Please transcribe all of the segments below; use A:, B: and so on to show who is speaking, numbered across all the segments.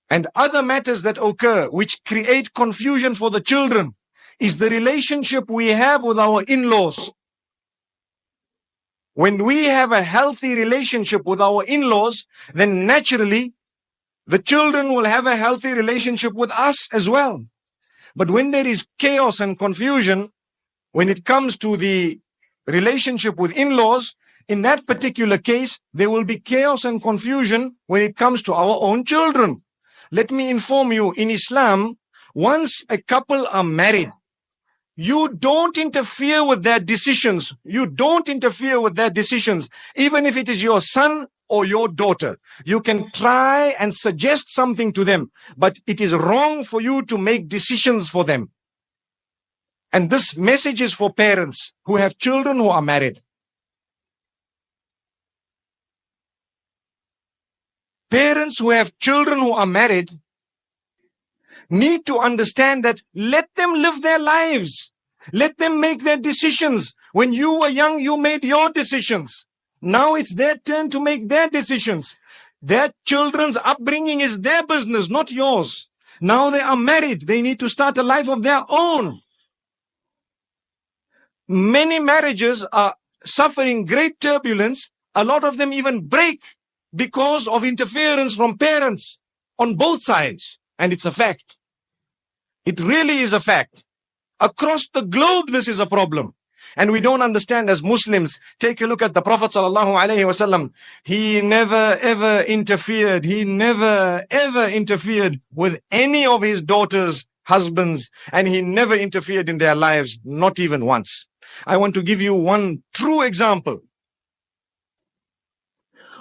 A: and other matters that occur which create confusion for the children is the relationship we have with our in-laws. When we have a healthy relationship with our in-laws, then naturally the children will have a healthy relationship with us as well. But when there is chaos and confusion, when it comes to the relationship with in-laws, in that particular case, there will be chaos and confusion when it comes to our own children. Let me inform you, in Islam, once a couple are married, you don't interfere with their decisions. You don't interfere with their decisions. Even if it is your son or your daughter, you can try and suggest something to them, but it is wrong for you to make decisions for them. And this message is for parents who have children who are married. Parents who have children who are married need to understand that let them live their lives. Let them make their decisions. When you were young, you made your decisions. Now it's their turn to make their decisions. Their children's upbringing is their business, not yours. Now they are married. They need to start a life of their own. Many marriages are suffering great turbulence. A lot of them even break because of interference from parents on both sides. And it's a fact. It really is a fact. Across the globe, this is a problem. And we don't understand as Muslims. Take a look at the Prophet ﷺ. He never ever interfered. He never ever interfered with any of his daughters' husbands. And he never interfered in their lives, not even once. I want to give you one true example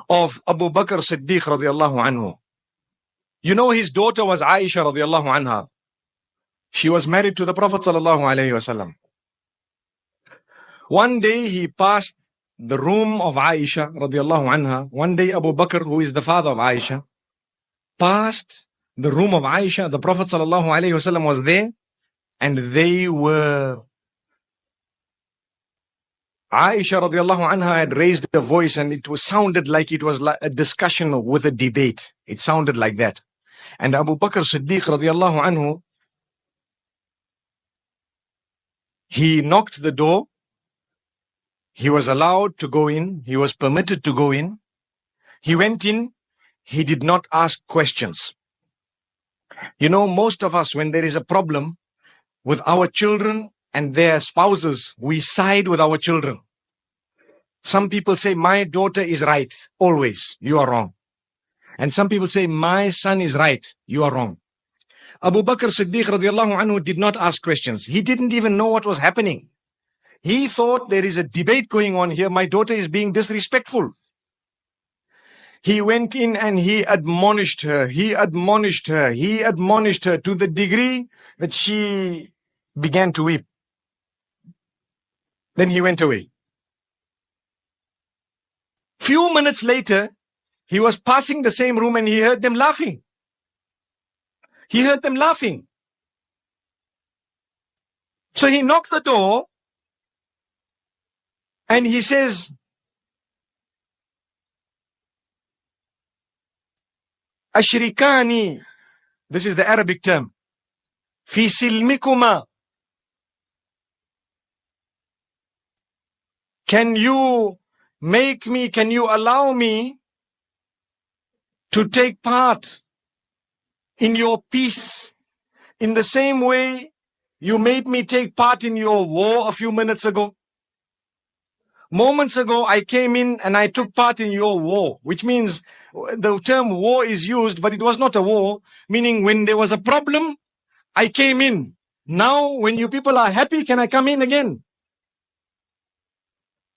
A: of Abu Bakr Siddiq radiallahu anhu. You know, his daughter was Aisha radiallahu anha. She was married to the Prophet sallallahu alaihi wasallam. One day he passed the room of Aisha radiallahu anha. One day Abu Bakr, who is the father of Aisha, passed the room of Aisha. The Prophet sallallahu alaihi wasallam was there, and they were. Aisha radiallahu anha had raised her voice, and it was sounded like it was like a discussion with a debate. It sounded like that. And Abu Bakr Siddiq radiallahu anhu, he knocked the door. He was allowed to go in. He was permitted to go in. He went in. He did not ask questions. You know, most of us, when there is a problem with our children and their spouses, we side with our children. Some people say, my daughter is right, always. You are wrong. And some people say, my son is right. You are wrong. Abu Bakr Siddiq radiallahu anhu did not ask questions. He didn't even know what was happening. He thought there is a debate going on here. My daughter is being disrespectful. He went in and he admonished her. He admonished her. He admonished her to the degree that she began to weep. Then he went away. Few minutes later, he was passing the same room and he heard them laughing. He heard them laughing. So he knocked the door and he says, Ashrikani, this is the Arabic term, fi silmikuma. Can you allow me to take part in your peace in the same way you made me take part in your war a few minutes ago? Moments ago, I came in and I took part in your war, which means the term war is used, but it was not a war, meaning when there was a problem, I came in. Now, when you people are happy, can I come in again?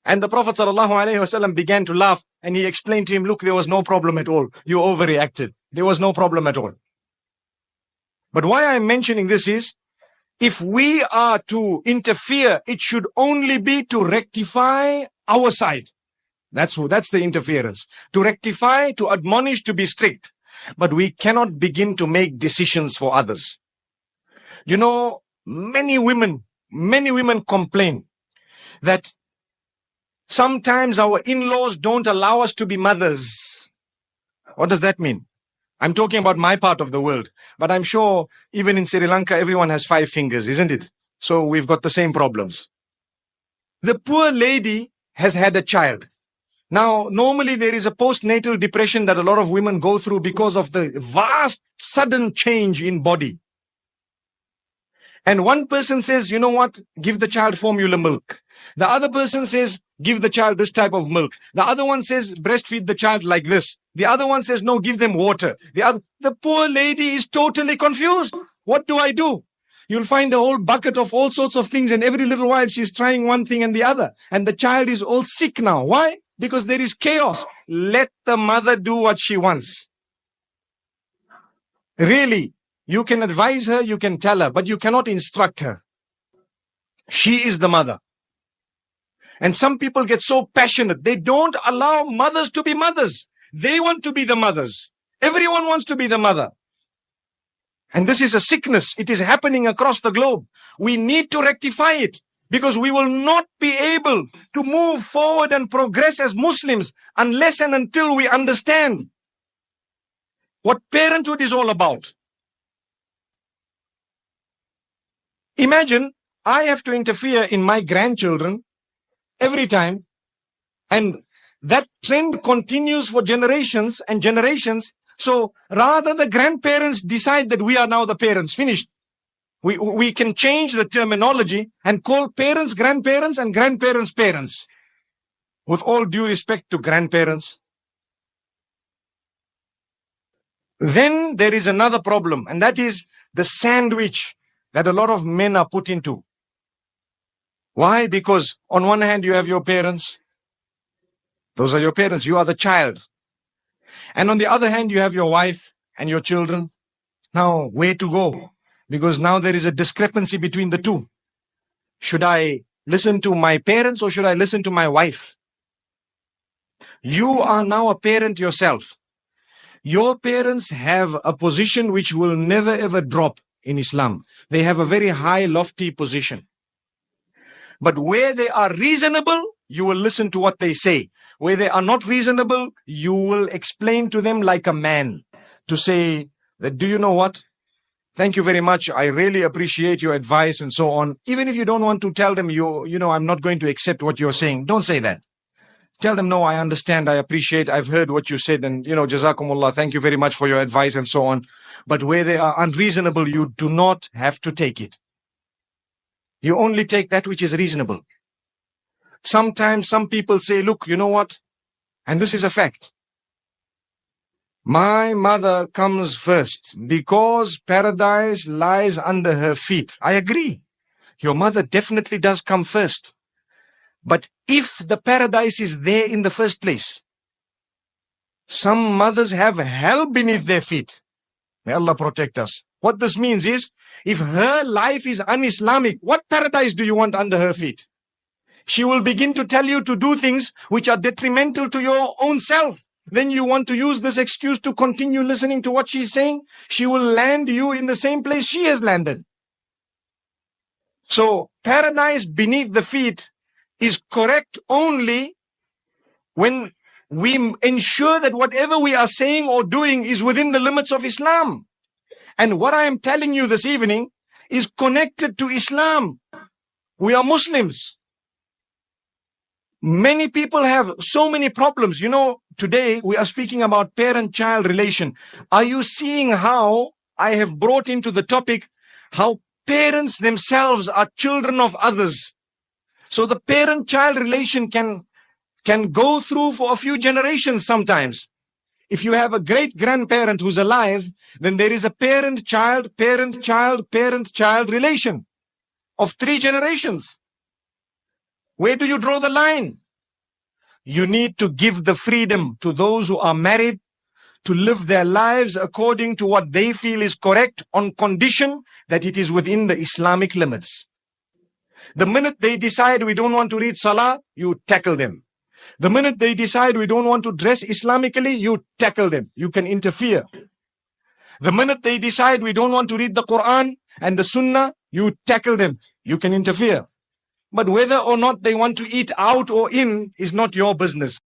A: And the Prophet ﷺ began to laugh and he explained to him, look, there was no problem at all. You overreacted. There was no problem at all. But why I'm mentioning this is, if we are to interfere, it should only be to rectify our side. That's the interference. To rectify, to admonish, to be strict. But we cannot begin to make decisions for others. You know, many women complain that sometimes our in-laws don't allow us to be mothers. What does that mean? I'm talking about my part of the world. But I'm sure even in Sri Lanka, everyone has 5 fingers, isn't it? So we've got the same problems. The poor lady has had a child. Now, normally there is a postnatal depression that a lot of women go through because of the vast, sudden change in body. And one person says, you know what, give the child formula milk. The other person says, give the child this type of milk. The other one says, breastfeed the child like this. The other one says, no, give them water. The poor lady is totally confused. What do I do? You'll find a whole bucket of all sorts of things, and every little while she's trying one thing and the other. And the child is all sick now. Why? Because there is chaos. Let the mother do what she wants. Really, you can advise her, you can tell her, but you cannot instruct her. She is the mother. And some people get so passionate. They don't allow mothers to be mothers. They want to be the mothers. Everyone wants to be the mother. And this is a sickness. It is happening across the globe. We need to rectify it, because we will not be able to move forward and progress as Muslims unless and until we understand what parenthood is all about. Imagine I have to interfere in my grandchildren every time, and that trend continues for generations and generations. So rather, the grandparents decide that we are now the parents. Finished. We can change the terminology and call parents grandparents and grandparents parents. With all due respect to grandparents. Then there is another problem, and that is the sandwich that a lot of men are put into. Why? Because on one hand you have your parents. Those are your parents. You are the child. And on the other hand, you have your wife and your children. Now, where to go? Because now there is a discrepancy between the two. Should I listen to my parents or should I listen to my wife? You are now a parent yourself. Your parents have a position which will never ever drop in Islam. They have a very high, lofty position. But where they are reasonable, you will listen to what they say. Where they are not reasonable, you will explain to them like a man. To say that, do you know what? Thank you very much. I really appreciate your advice and so on. Even if you don't want to tell them, I'm not going to accept what you're saying. Don't say that. Tell them, no, I understand, I appreciate, I've heard what you said, and, Jazakumullah, thank you very much for your advice and so on. But where they are unreasonable, you do not have to take it. You only take that which is reasonable. Sometimes some people say, look, you know what? And this is a fact. My mother comes first because paradise lies under her feet. I agree. Your mother definitely does come first. But if the paradise is there in the first place, some mothers have hell beneath their feet. May Allah protect us. What this means is, if her life is un-Islamic, what paradise do you want under her feet? She will begin to tell you to do things which are detrimental to your own self. Then you want to use this excuse to continue listening to what she's saying. She will land you in the same place she has landed. So, paradise beneath the feet is correct only when we ensure that whatever we are saying or doing is within the limits of Islam. And what I am telling you this evening is connected to Islam. We are Muslims. Many people have so many problems. Today we are speaking about parent-child relation. Are you seeing how I have brought into the topic how parents themselves are children of others? So the parent-child relation can go through for a few generations sometimes. If you have a great-grandparent who's alive, then there is a parent-child, parent-child, parent-child relation of 3 generations. Where do you draw the line? You need to give the freedom to those who are married to live their lives according to what they feel is correct, on condition that it is within the Islamic limits. The minute they decide we don't want to read Salah, you tackle them. The minute they decide we don't want to dress Islamically, you tackle them. You can interfere. The minute they decide we don't want to read the Quran and the Sunnah, you tackle them. You can interfere. But whether or not they want to eat out or in is not your business.